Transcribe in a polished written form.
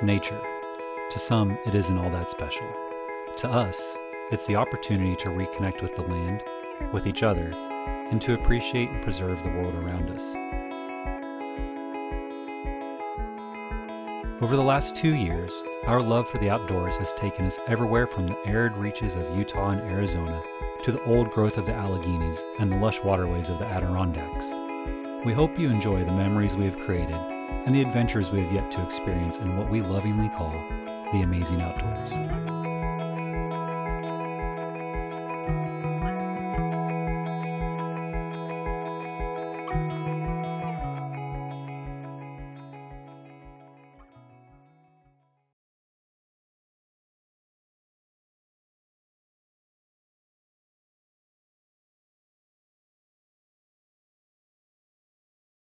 Nature. To some, it isn't all that special. To us, it's the opportunity to reconnect with the land, with each other, and to appreciate and preserve the world around us. Over the last 2 years, our love for the outdoors has taken us everywhere from the arid reaches of Utah and Arizona to the old growth of the Alleghenies and the lush waterways of the Adirondacks. We hope you enjoy the memories we have created and the adventures we have yet to experience in what we lovingly call the amazing outdoors.